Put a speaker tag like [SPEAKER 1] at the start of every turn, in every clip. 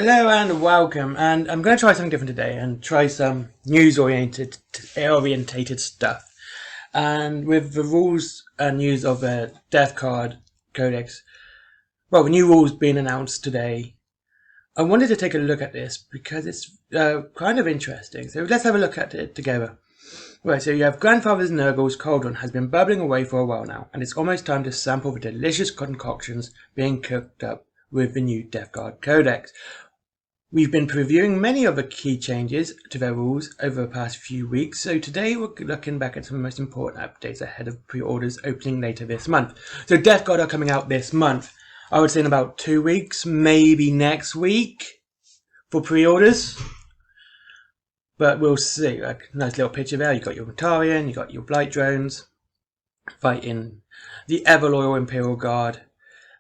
[SPEAKER 1] Hello and welcome, and I'm going to try something different today and try some news-orientated stuff. And with the rules and news of the Death Card Codex, well, the new rules being announced today, I wanted to take a look at this because it's kind of interesting. So let's have a look at it together. Right, so you have Grandfather's Nurgle's cauldron has been bubbling away for a while now, and it's almost time to sample the delicious concoctions being cooked up with the new Death Guard Codex. We've been previewing many of the key changes to their rules over the past few weeks, so today we're looking back at some of the most important updates ahead of pre-orders opening later this month. So Death Guard are coming out this month. I would say in about 2 weeks, maybe next week for pre-orders. But we'll see. Like, nice little picture there. You got your Mortarion, you got your Blight drones fighting the ever-loyal Imperial Guard.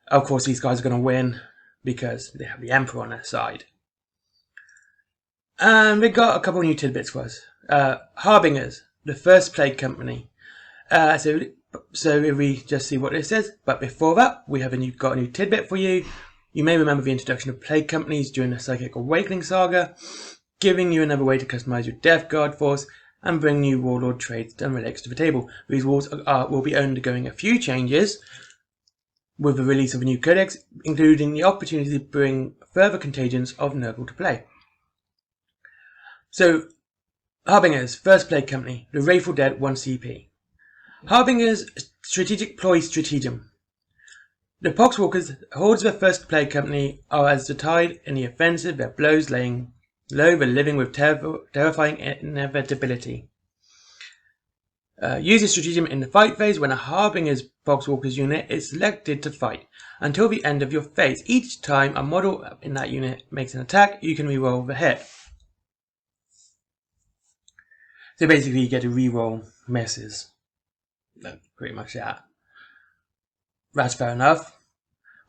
[SPEAKER 1] Of course, these guys are going to win because they have the Emperor on their side. And we got a couple of new tidbits for us. Harbingers, the first plague company. So if we just see what this says. But before that, we have got a new tidbit for you. You may remember the introduction of plague companies during the Psychic Awakening saga, giving you another way to customize your Death Guard force and bring new warlord traits and relics to the table. These rules will be undergoing a few changes with the release of a new codex, including the opportunity to bring further contagions of Nurgle to play. So, Harbingers, first plague company, the Wrathful Dead 1 CP. Harbingers, strategic ploy stratagem. The Poxwalkers, hordes of the first plague company, are as the tide in the offensive, their blows laying low the living with terrifying inevitability. Use the stratagem in the fight phase when a Harbinger's Poxwalkers unit is selected to fight. Until the end of your phase, each time a model in that unit makes an attack, you can reroll the hit. So basically you get to reroll misses. That's pretty much that. That's fair enough.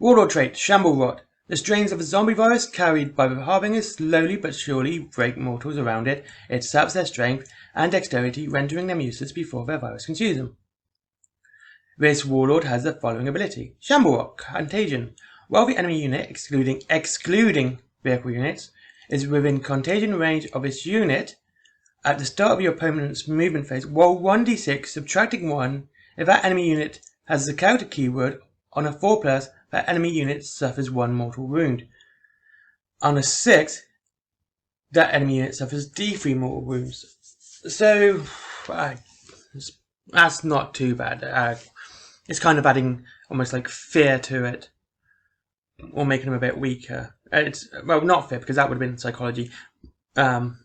[SPEAKER 1] Warlord trait, Shamble Rot. The strains of the zombie virus carried by the Harbingers slowly but surely break mortals around it. It saps their strength and dexterity, rendering them useless before their virus consumes them. This warlord has the following ability. Shamble Rot, Contagion. While the enemy unit, excluding vehicle units, is within contagion range of its unit, at the start of your opponent's movement phase, roll 1d6, subtracting 1. If that enemy unit has the counter keyword on a 4+, that enemy unit suffers 1 mortal wound. On a 6, that enemy unit suffers d3 mortal wounds. So, that's not too bad. It's kind of adding almost like fear to it, or making them a bit weaker. It's, well, not fear, because that would have been psychology. Kind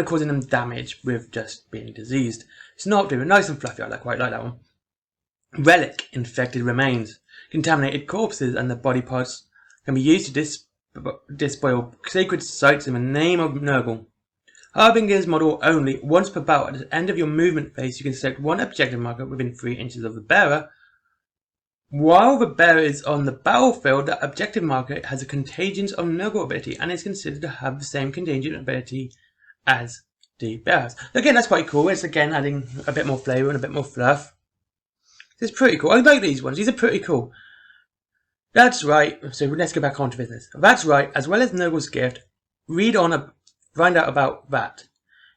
[SPEAKER 1] of causing them damage with just being diseased. It's not doing nice and fluffy. I quite like that one. Relic, infected remains. Contaminated corpses and the body parts can be used to despoil sacred sites in the name of Nurgle. Harbinger's model only. Once per battle, at the end of your movement phase, you can select one objective marker within 3 inches of the bearer. While the bearer is on the battlefield, that objective marker has a Contagions of Nurgle ability and is considered to have the same contagion ability as the bearers. Again, that's quite cool. It's again adding a bit more flavour and a bit more fluff. It's pretty cool. I like these ones. These are pretty cool. That's right. So let's get back on to business. That's right. As well as Nurgle's gift, read on find out about that.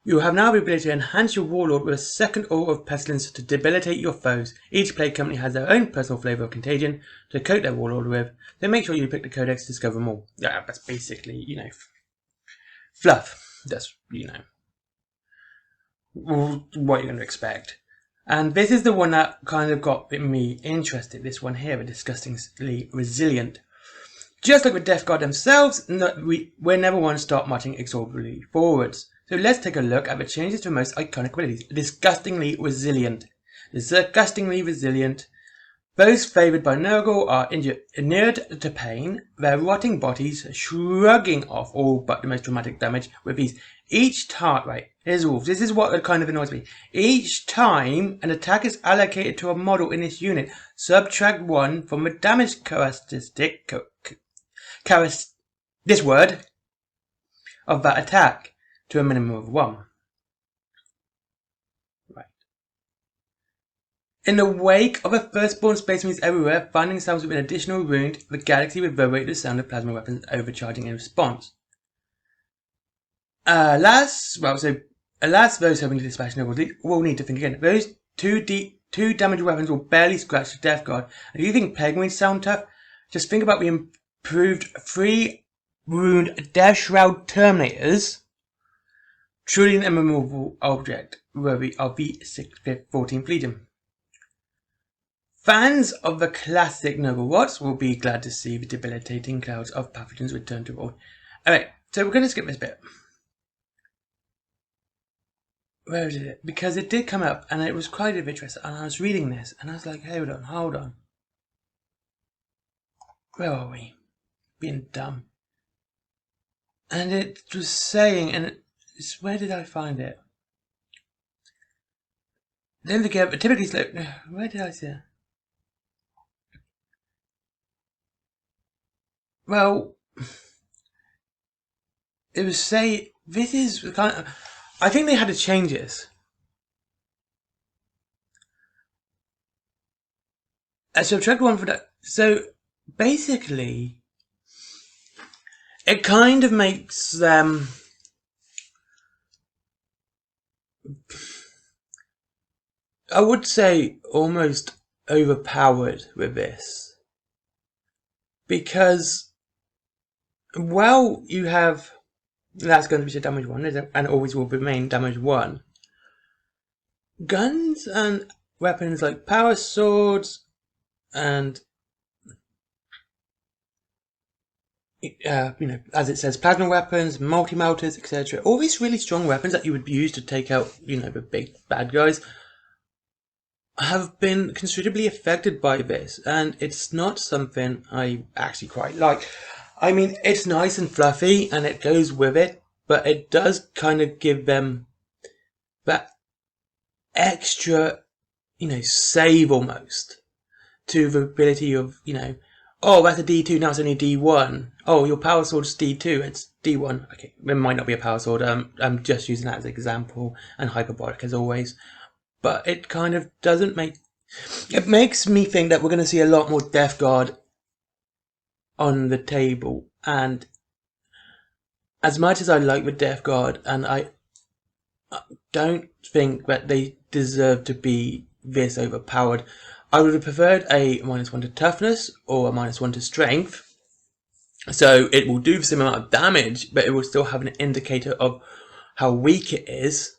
[SPEAKER 1] You have now the ability to enhance your warlord with a second aura of pestilence to debilitate your foes. Each plague company has their own personal flavour of contagion to coat their warlord with. So make sure you pick the codex to discover more. Yeah, that's basically, fluff. That's, what you're going to expect. And this is the one that kind of got me interested. This one here, disgustingly resilient. Just like with Death Guard themselves, we're never one to start marching exorbitantly forwards. So let's take a look at the changes to most iconic abilities. Disgustingly resilient. Disgustingly resilient. Those favoured by Nurgle are inured to pain, their rotting bodies shrugging off all but the most dramatic damage with ease. Each time, right, here's the rules. This is what kind of annoys me. Each time an attack is allocated to a model in this unit, subtract 1 from the damage characteristic, this word, of that attack to a minimum of 1. Right. In the wake of a firstborn space marines everywhere finding themselves with an additional wound, the galaxy reverberated the sound of plasma weapons overcharging in response. Alas, those hoping to dispatch nobles will need to think again. Those two damaged weapons will barely scratch the Death Guard. And if you think Plague Marines sound tough, just think about the improved 3-wound Death Shroud Terminators. Truly an immovable object worthy of the 14th Legion. Fans of the classic Noble Watts will be glad to see the debilitating clouds of pathogens return to world. Alright, so we're going to skip this bit. Where is it? Because it did come up and it was quite of interest, and I was reading this and I was like, hold on. Where are we? Being dumb. And it was saying, and where did I find it? Don't forget, but typically slow. Where did I see it? Well, it was say this is the kind of. I think they had to change this. So I've tried one for that. So basically, it kind of makes them. I would say almost overpowered with this. Because, well, you have, that's going to be a damage 1, and always will remain damage 1. Guns and weapons like power swords and, as it says, plasma weapons, multi-melters, etc. All these really strong weapons that you would use to take out, the big bad guys, have been considerably affected by this, and it's not something I actually quite like. I mean, it's nice and fluffy, and it goes with it, but it does kind of give them that extra, save almost, to the ability of, oh, that's a D2, now it's only a D1. Oh, your power sword's D2, it's D1. Okay, it might not be a power sword, I'm just using that as an example, and hyperbolic as always. But it kind of doesn't it makes me think that we're going to see a lot more Death Guard on the table. And as much as I like the Death Guard, and I don't think that they deserve to be this overpowered, I would have preferred a -1 to toughness or a -1 to strength. So it will do the same amount of damage, but it will still have an indicator of how weak it is.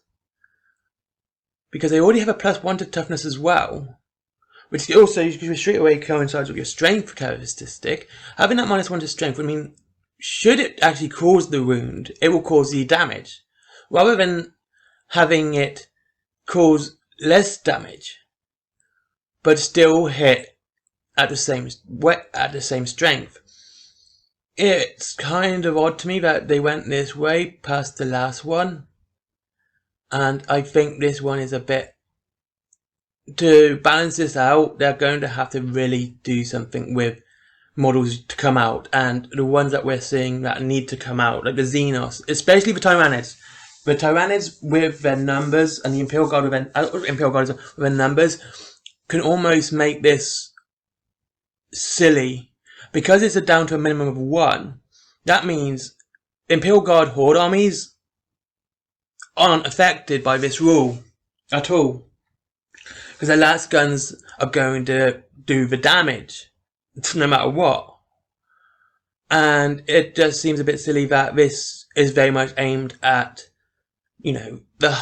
[SPEAKER 1] Because they already have a +1 to toughness as well, which also straight away coincides with your strength characteristic. Having that -1 to strength would mean, should it actually cause the wound, it will cause the damage, rather than having it cause less damage, but still hit at the same strength. It's kind of odd to me that they went this way past the last one. And I think this one is a bit, to balance this out, they're going to have to really do something with models to come out. And the ones that we're seeing that need to come out, like the Xenos, especially the Tyranids. The Tyranids with their numbers and the Imperial Guard with their numbers can almost make this silly. Because it's down to a minimum of 1, that means Imperial Guard Horde armies aren't affected by this rule at all, because their last guns are going to do the damage no matter what. And it just seems a bit silly that this is very much aimed at, the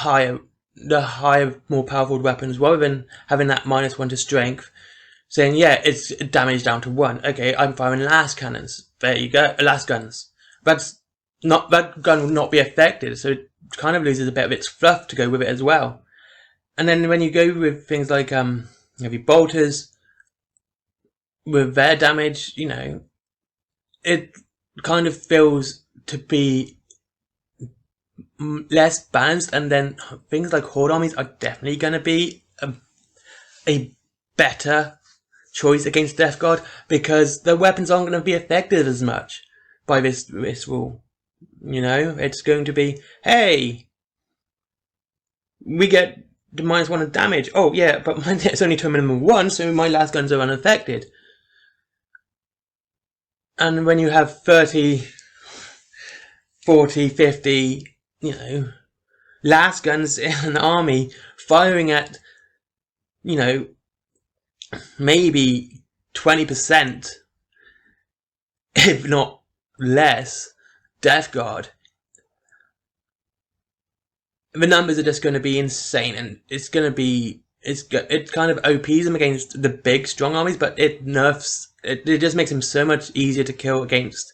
[SPEAKER 1] higher, more powerful weapons, rather than having that -1 to strength, saying, yeah, it's damage down to 1. Okay, I'm firing last cannons. There you go, last guns. That gun will not be affected, so it kind of loses a bit of its fluff to go with it as well. And then when you go with things like heavy bolters, with their damage, it kind of feels to be less balanced. And then things like Horde armies are definitely going to be a better choice against Death Guard, because the weapons aren't going to be affected as much by this rule. It's going to be, hey, we get the -1 of damage. Oh yeah, but mine hits only to a minimum of 1, so my last guns are unaffected. And when you have 30, 40, 50, you know, last guns in an army firing at, you know, maybe 20%, if not less, Death Guard, the numbers are just going to be insane, and it's going to be, it kind of OPs them against the big strong armies, but it nerfs, it just makes them so much easier to kill against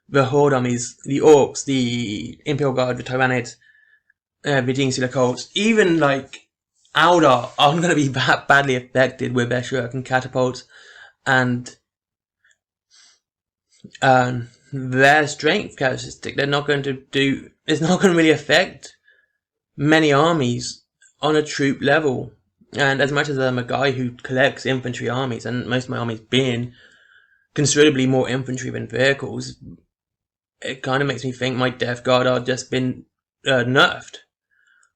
[SPEAKER 1] the Horde armies, the Orcs, the Imperial Guard, the Tyranids, the Genestealer Colts, even like Aldar are going to be badly affected with their shuriken catapults, and their strength characteristic. They're not going to do, it's not going to really affect many armies on a troop level. And as much as I'm a guy who collects infantry armies, and most of my armies being considerably more infantry than vehicles, it kind of makes me think my Death Guard are just been nerfed.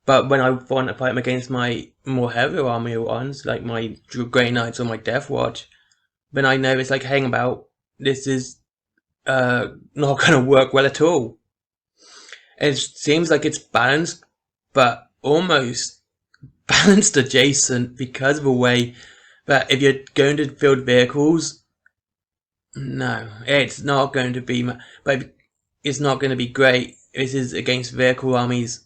[SPEAKER 1] But when I want to fight them against my more heavier army ones, like my Grey Knights or my Death Watch, then I know it's like, hang about, this is not going to work well at all. It seems like it's balanced, but almost balanced adjacent, because of the way that if you're going to field vehicles, no, it's not going to be, but it's not going to be great. This is against vehicle armies.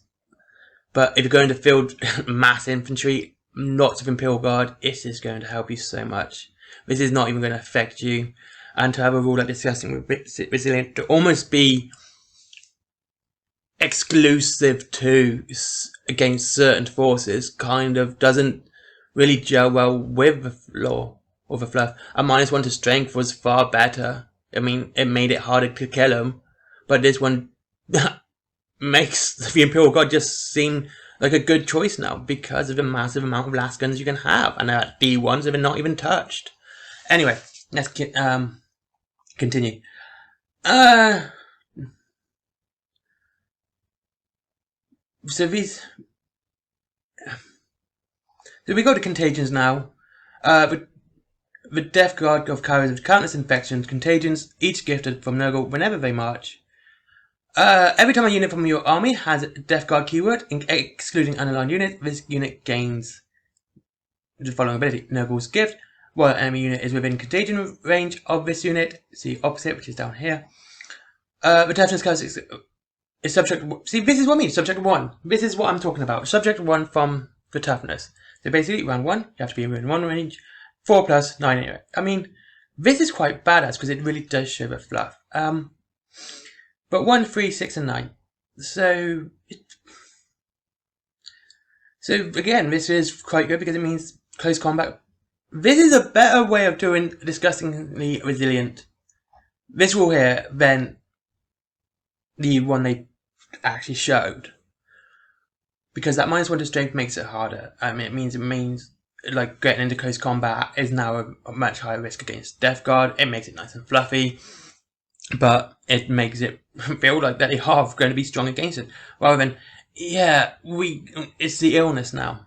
[SPEAKER 1] But if you're going to field mass infantry, lots of Imperial Guard, this is going to help you so much. This is not even going to affect you. And to have a rule like discussing with Resilient to almost be exclusive to against certain forces kind of doesn't really gel well with the law or the fluff. A -1 to strength was far better. I mean, it made it harder to kill them, but this one makes the Imperial Guard just seem like a good choice now because of the massive amount of last guns you can have, and they're at D1s and they're not even touched. Anyway, let's continue. So we go to contagions now. The Death Guard of carries countless infections, contagions, each gifted from Nurgle whenever they march. Every time a unit from your army has a Death Guard keyword, excluding unaligned units, this unit gains the following ability: Nurgle's Gift. While an enemy unit is within contagion range of this unit, see opposite, which is down here. The toughness characteristic is subject. See, this is what I mean. Subject 1. This is what I'm talking about. Subject 1 from the toughness. So basically, round 1, you have to be within 1 range. 4 plus 9 anyway. I mean, this is quite badass because it really does show the fluff. But 1, 3, 6, and 9. So again, this is quite good because it means close combat. This is a better way of doing disgustingly resilient. This rule here than the one they actually showed, because that -1 to strength makes it harder. I mean, it means like getting into close combat is now a much higher risk against Death Guard. It makes it nice and fluffy, but it makes it feel like they are going to be strong against it, rather than it's the illness now.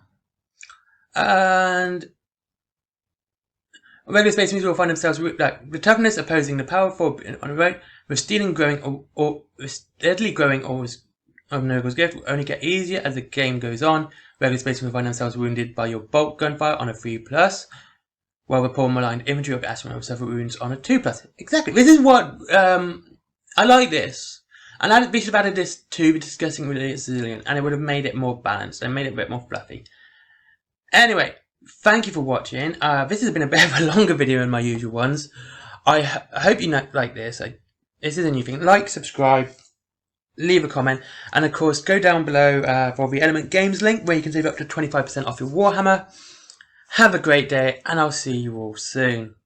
[SPEAKER 1] And regular space means will find themselves like the toughness opposing the powerful on the road, with stealing growing or steadily growing always of Nurgle's Gift will only get easier as the game goes on. Regular space will find themselves wounded by your bolt gunfire on a 3+, while the poor maligned infantry of Astronaut will suffer wounds on a 2+. Exactly. This is what I like this. And we should have added this to discussing resilient, and it would have made it more balanced and made it a bit more fluffy. Anyway, thank you for watching. This has been a bit of a longer video than my usual ones. I hope you like this. This is a new thing. Like, subscribe, leave a comment, and of course go down below for the Element Games link where you can save up to 25% off your Warhammer. Have a great day, and I'll see you all soon.